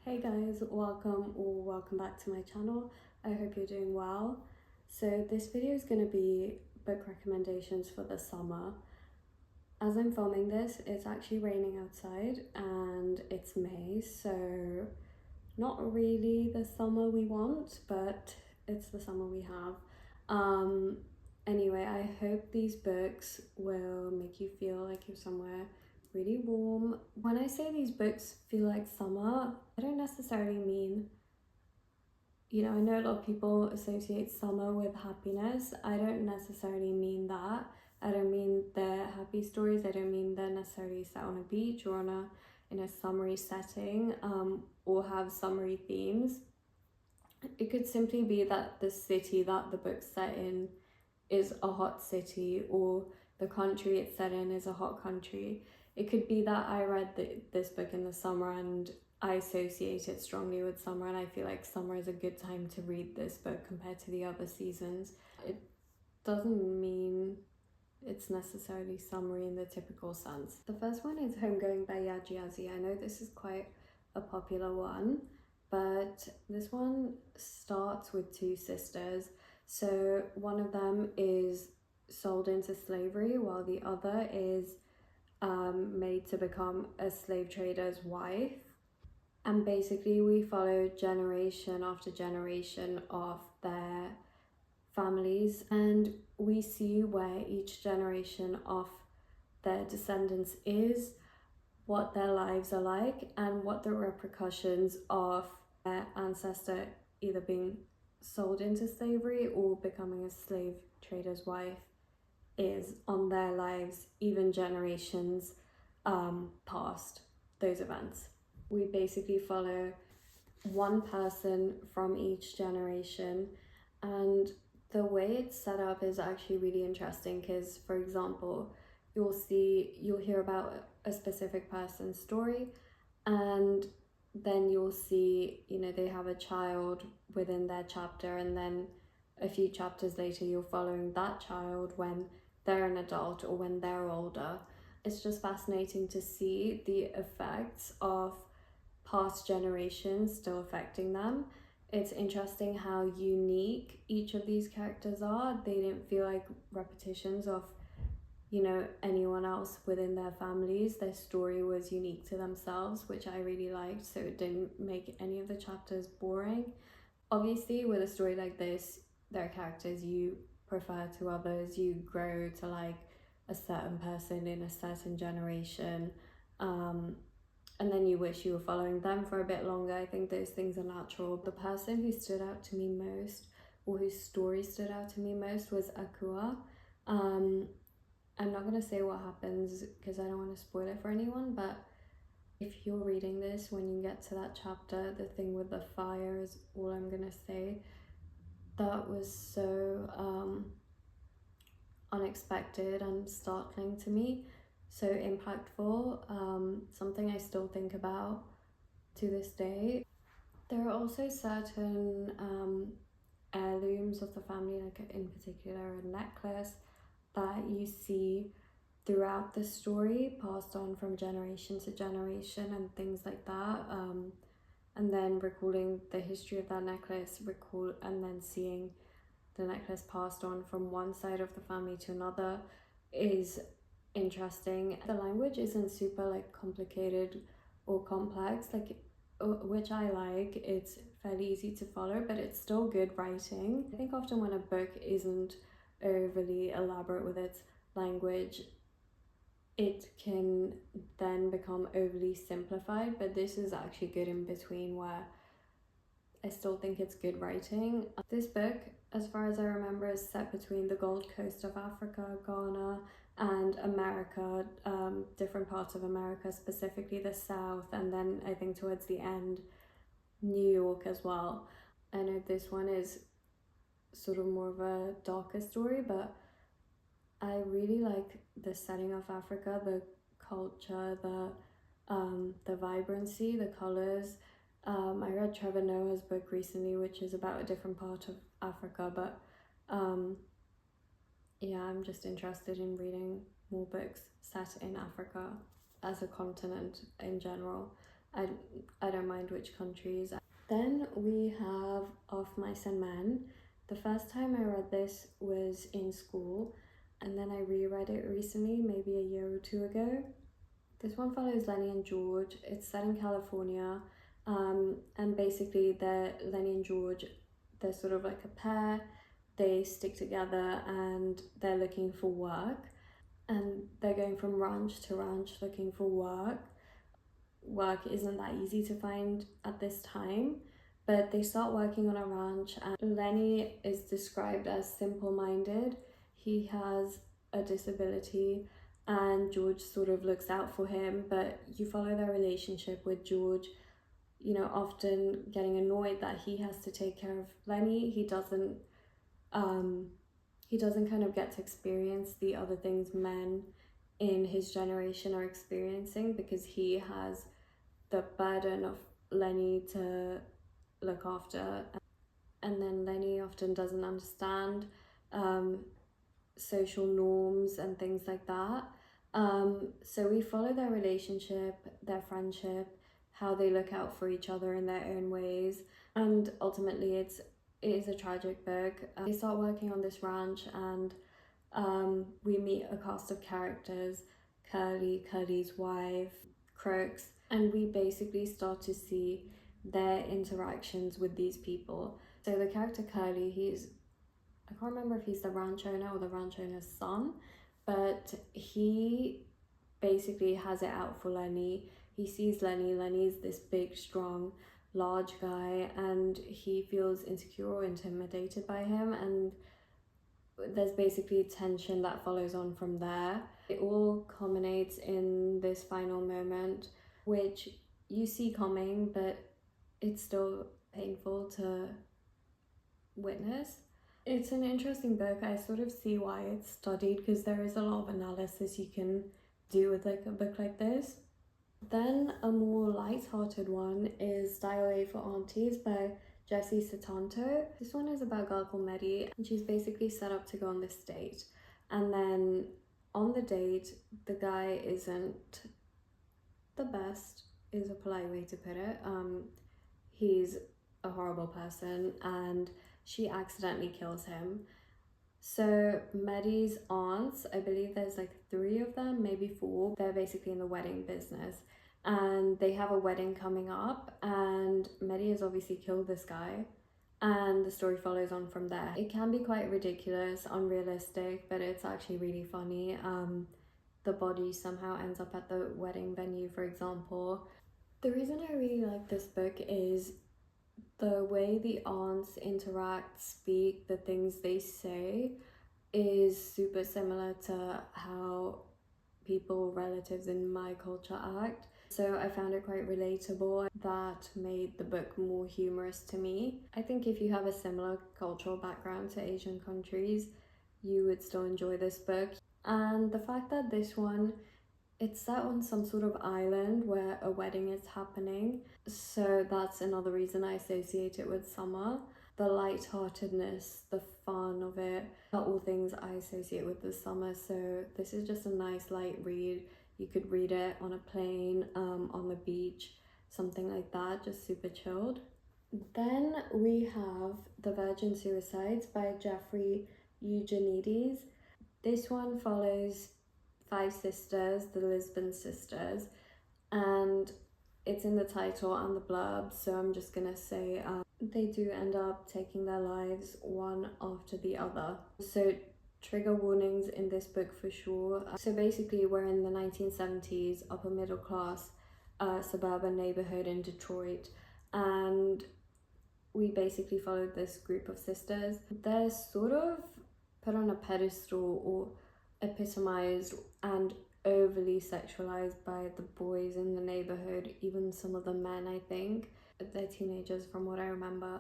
Hey guys, welcome back to my channel. I hope you're doing well. So this video is going to be book recommendations for the summer. As I'm filming this, it's actually raining outside and it's May, so not really the summer we want, but it's the summer we have. Anyway, I hope these books will make you feel like you're somewhere really warm. When I say these books feel like summer, I don't necessarily mean, I know a lot of people associate summer with happiness. I don't necessarily mean that. I don't mean they're happy stories. I don't mean they're necessarily set on a beach or in a summery setting, or have summery themes. It could simply be that the city that the book's set in is a hot city, or the country it's set in is a hot country. It could be that I read this book in the summer and I associate it strongly with summer, and I feel like summer is a good time to read this book compared to the other seasons. It doesn't mean it's necessarily summery in the typical sense. The first one is Homegoing by Yaji. I know this is quite a popular one, but this one starts with two sisters. So one of them is sold into slavery while the other is made to become a slave trader's wife. And basically we follow generation after generation of their families, and we see where each generation of their descendants is, what their lives are like, and what the repercussions of their ancestor either being sold into slavery or becoming a slave trader's wife is on their lives, even generations past those events. We basically follow one person from each generation, and the way it's set up is actually really interesting because, for example, you'll hear about a specific person's story, and then you'll see, they have a child within their chapter, and then a few chapters later you're following that child when they're an adult or when they're older. It's just fascinating to see the effects of past generations still affecting them. It's interesting how unique each of these characters are. They didn't feel like repetitions of anyone else within their families. Their story was unique to themselves, which I really liked, so it didn't make any of the chapters boring. Obviously, with a story like this, there are characters you prefer to others. You grow to like a certain person in a certain generation, and then you wish you were following them for a bit longer. I think those things are natural. The person who stood out to me most, or whose story stood out to me most, was Akua. I'm not going to say what happens because I don't want to spoil it for anyone, but if you're reading this, when you get to that chapter, the thing with the fire is all I'm going to say. That was so unexpected and startling to me, so impactful, something I still think about to this day. There are also certain heirlooms of the family, like in particular a necklace that you see throughout the story, passed on from generation to generation and things like that, and then recalling the history of that necklace, and then seeing the necklace passed on from one side of the family to another is interesting. The language isn't super like complicated or complex, which I like. It's fairly easy to follow, but it's still good writing. I think often when a book isn't overly elaborate with its language, it can then become overly simplified, but this is actually good in between, where I still think it's good writing. This book, as far as I remember, is set between the Gold Coast of Africa, Ghana, and America, different parts of America, specifically the South, and then I think towards the end, New York as well. I know this one is sort of more of a darker story, but I really like the setting of Africa, the culture, the vibrancy, the colors. I read Trevor Noah's book recently, which is about a different part of Africa, but yeah, I'm just interested in reading more books set in Africa as a continent in general. I, I don't mind which countries. Then we have Of Mice and Men. The first time I read this was in school, and then I reread it recently, maybe a year or two ago. This one follows Lenny and George. It's set in California, and basically Lenny and George, they're sort of like a pair. They stick together and they're looking for work, and they're going from ranch to ranch looking for work. Work isn't that easy to find at this time, but they start working on a ranch, and Lenny is described as simple-minded. He has a disability, and George sort of looks out for him, but you follow their relationship with George, you know, often getting annoyed that he has to take care of Lenny. He doesn't kind of get to experience the other things men in his generation are experiencing, because he has the burden of Lenny to look after. And then Lenny often doesn't understand social norms and things like that. So we follow their relationship, their friendship, how they look out for each other in their own ways. And ultimately it is a tragic book. They start working on this ranch, and we meet a cast of characters: Curly's wife, Crooks, and we basically start to see their interactions with these people. So the character Curly, I can't remember if he's the ranch owner or the ranch owner's son, but he basically has it out for Lenny. He sees Lenny's this big, strong, large guy, and he feels insecure or intimidated by him, and there's basically tension that follows on from there. It all culminates in this final moment, which you see coming, but it's still painful to witness. It's an interesting book. I sort of see why it's studied, because there is a lot of analysis you can do with like a book like this. Then a more light-hearted one is Style A for Aunties by Jessie Sutanto. This one is about a girl called Medi, and she's basically set up to go on this date. And then on the date, the guy isn't the best, is a polite way to put it. He's a horrible person, and she accidentally kills him. So Medi's aunts, I believe there's like 3 of them, maybe 4, they're basically in the wedding business, and they have a wedding coming up, and Medi has obviously killed this guy, and the story follows on from there. It can be quite ridiculous, unrealistic, but it's actually really funny. The body somehow ends up at the wedding venue, for example. The reason I really like this book is the way the aunts interact, speak, the things they say is super similar to how relatives in my culture act. So I found it quite relatable. That made the book more humorous to me. I think if you have a similar cultural background to Asian countries, you would still enjoy this book. And the fact that this one, it's set on some sort of island where a wedding is happening, so that's another reason I associate it with summer. The lightheartedness, the fun of it are all things I associate with the summer, so this is just a nice light read. You could read it on a plane, on the beach, something like that, just super chilled. Then we have The Virgin Suicides by Jeffrey Eugenides. This one follows 5 sisters, the Lisbon sisters, and it's in the title and the blurb, so I'm just gonna say they do end up taking their lives one after the other. So trigger warnings in this book for sure. So basically we're in the 1970s, upper middle class suburban neighborhood in Detroit, and we basically followed this group of sisters. They're sort of put on a pedestal or epitomized and overly sexualized by the boys in the neighborhood, even some of the men, I think. They're teenagers from what I remember.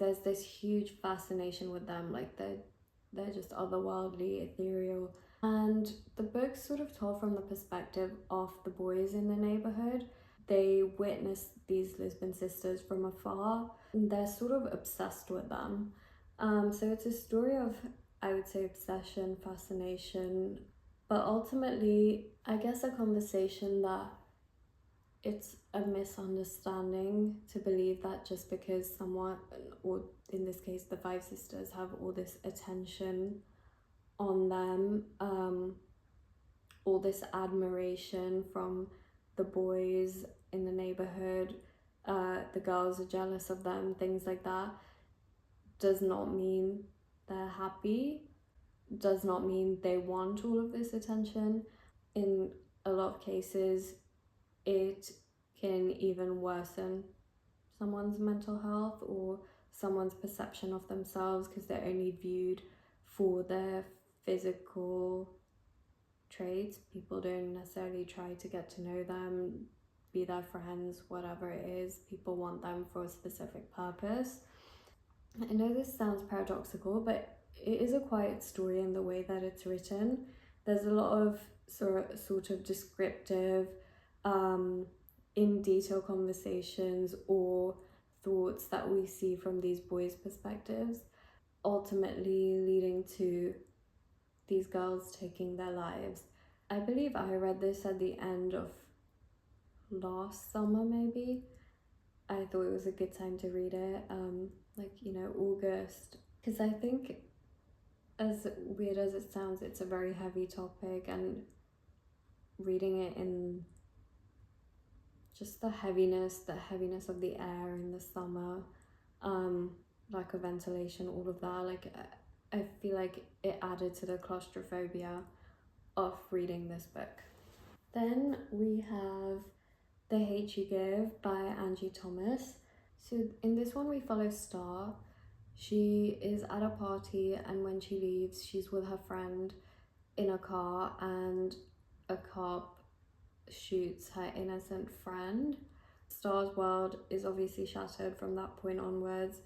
There's this huge fascination with them, like they're just otherworldly, ethereal. And the book's sort of told from the perspective of the boys in the neighborhood. They witness these Lisbon sisters from afar, and they're sort of obsessed with them. So it's a story of, I would say, obsession, fascination, but ultimately, I guess a conversation that it's a misunderstanding to believe that just because someone, or in this case the five sisters, have all this attention on them, all this admiration from the boys in the neighborhood, the girls are jealous of them, things like that, does not mean they're happy, does not mean they want all of this attention. In a lot of cases, it can even worsen someone's mental health or someone's perception of themselves because they're only viewed for their physical traits. People don't necessarily try to get to know them, be their friends, whatever it is. People want them for a specific purpose. I know this sounds paradoxical, but it is a quiet story in the way that it's written. There's a lot of sort of descriptive, in detail conversations or thoughts that we see from these boys' perspectives, ultimately leading to these girls taking their lives. I believe I read this at the end of last summer, maybe. I thought it was a good time to read it, August, because I think, as weird as it sounds, it's a very heavy topic, and reading it in just the heaviness of the air in the summer, lack of ventilation, all of that, like, I feel like it added to the claustrophobia of reading this book. Then we have The Hate You Give by Angie Thomas. So in this one we follow Star. She is at a party, and when she leaves, she's with her friend in a car, and a cop shoots her innocent friend. Star's world is obviously shattered from that point onwards,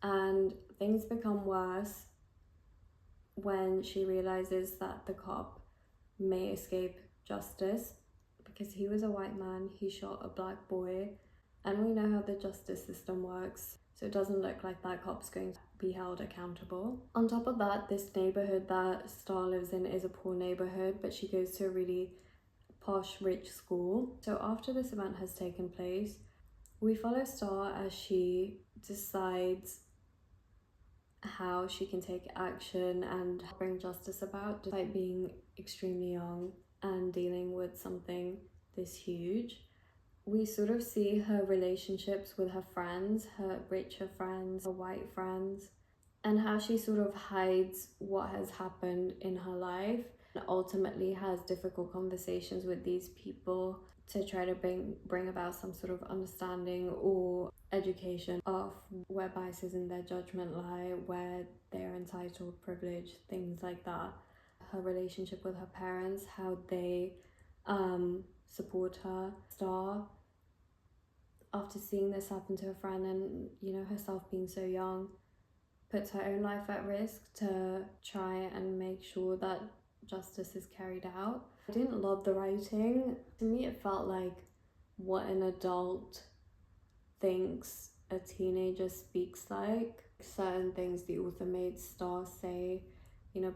and things become worse when she realizes that the cop may escape justice because he was a white man, he shot a black boy, and we know how the justice system works, so it doesn't look like that cop's going to be held accountable. On top of that, this neighborhood that Star lives in is a poor neighborhood, but she goes to a really posh, rich school. So after this event has taken place, we follow Star as she decides how she can take action and bring justice about, despite being extremely young and dealing with something this huge. We sort of see her relationships with her friends, her richer friends, her white friends, and how she sort of hides what has happened in her life and ultimately has difficult conversations with these people to try to bring about some sort of understanding or education of where biases in their judgment lie, where they're entitled, privileged, things like that. Her relationship with her parents, how they support her. Star, after seeing this happen to her friend and, herself being so young, puts her own life at risk to try and make sure that justice is carried out. I didn't love the writing. To me, it felt like what an adult thinks a teenager speaks like. Certain things the author made Star say,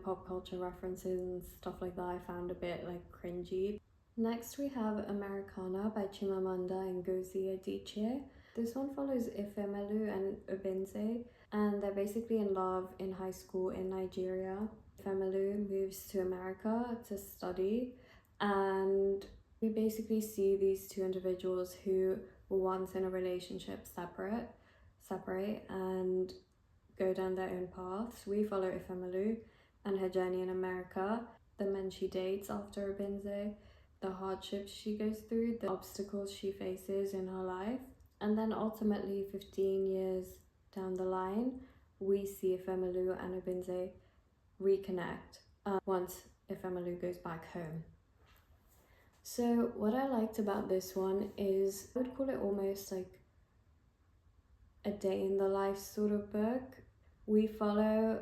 pop culture references and stuff like that, I found a bit like cringy. Next we have Americanah by Chimamanda Ngozi Adichie. This one follows Ifemelu and Obinze, and they're basically in love in high school in Nigeria. Ifemelu moves to America to study, and we basically see these two individuals who were once in a relationship separate and go down their own paths. We follow Ifemelu and her journey in America, the men she dates after Obinze, the hardships she goes through, the obstacles she faces in her life. And then ultimately, 15 years down the line, we see Ifemelu and Obinze reconnect once Ifemelu goes back home. So what I liked about this one is, I would call it almost like a day in the life sort of book. We follow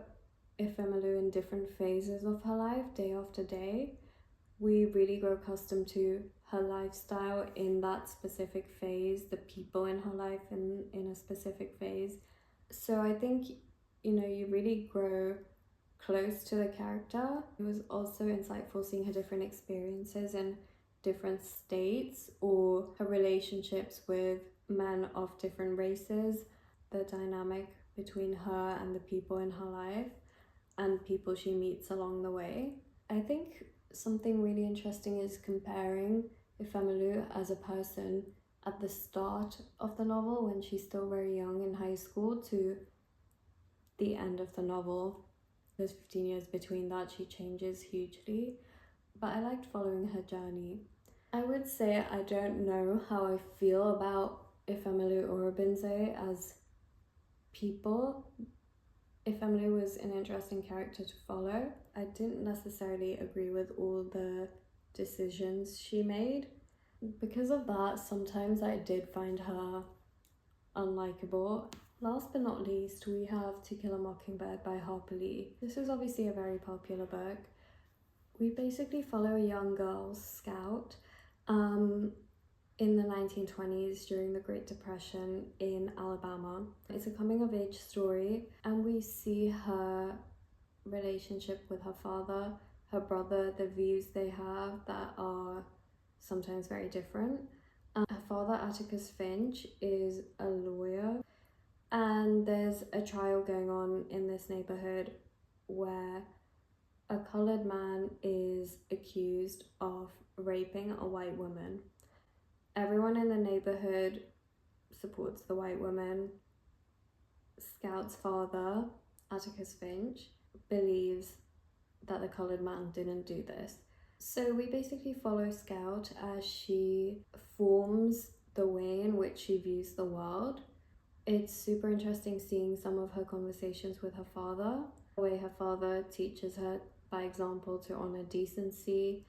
Ifemelu in different phases of her life, day after day. We really grow accustomed to her lifestyle in that specific phase, the people in her life in a specific phase. So I think, you really grow close to the character. It was also insightful seeing her different experiences in different states, or her relationships with men of different races, the dynamic between her and the people in her life and people she meets along the way. I think something really interesting is comparing Ifemelu as a person at the start of the novel, when she's still very young in high school, to the end of the novel. There's 15 years between that. She changes hugely, but I liked following her journey. I would say I don't know how I feel about Ifemelu or Obinze as people. Ifemelu was an interesting character to follow. I didn't necessarily agree with all the decisions she made. Because of that, sometimes I did find her unlikable. Last but not least, we have To Kill a Mockingbird by Harper Lee. This is obviously a very popular book. We basically follow a young girl, Scout, in the 1920s during the Great Depression in Alabama. It's a coming-of-age story, and we see her relationship with her father, her brother, the views they have that are sometimes very different. Her father, Atticus Finch, is a lawyer, and there's a trial going on in this neighborhood where a colored man is accused of raping a white woman. Everyone in the neighborhood supports the white woman. Scout's father, Atticus Finch, believes that the colored man didn't do this. So we basically follow Scout as she forms the way in which she views the world. It's super interesting seeing some of her conversations with her father, the way her father teaches her by example to honor decency,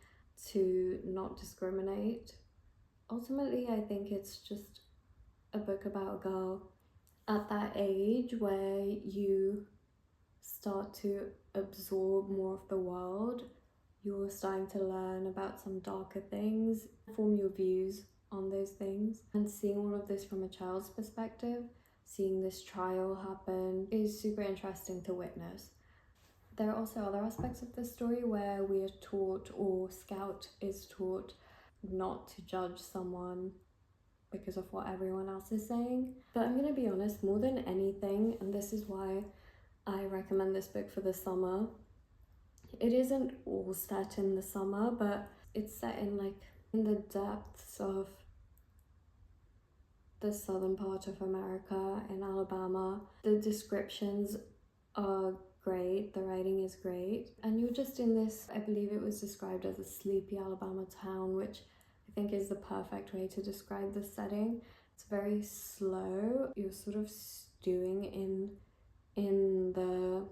to not discriminate. Ultimately, I think it's just a book about a girl at that age where you start to absorb more of the world. You're starting to learn about some darker things, form your views on those things. And seeing all of this from a child's perspective, seeing this trial happen, is super interesting to witness. There are also other aspects of the story where we are taught, or Scout is taught, not to judge someone because of what everyone else is saying. But I'm gonna be honest, more than anything, and this is why I recommend this book for the summer, it isn't all set in the summer, but it's set in the depths of the southern part of America, in Alabama. The descriptions are great, the writing is great, and you're just in this, I believe it was described as a sleepy Alabama town, which I think is the perfect way to describe the setting. It's very slow. You're sort of stewing in the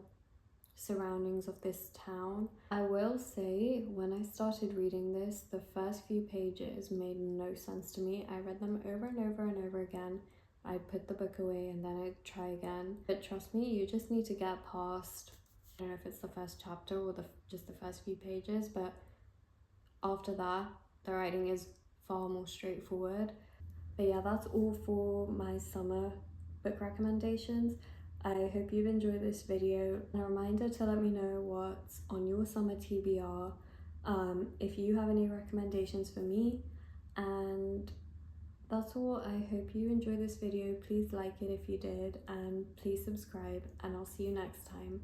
surroundings of this town. I will say, when I started reading this, the first few pages made no sense to me. I read them over and over and over again. I'd put the book away and then I'd try again. But trust me, you just need to get past, I don't know if it's the first chapter or just the first few pages, but after that, the writing is far more straightforward. But yeah, that's all for my summer book recommendations. I hope you've enjoyed this video. And a reminder to let me know what's on your summer TBR, if you have any recommendations for me. And that's all. I hope you enjoyed this video. Please like it if you did, and please subscribe, and I'll see you next time.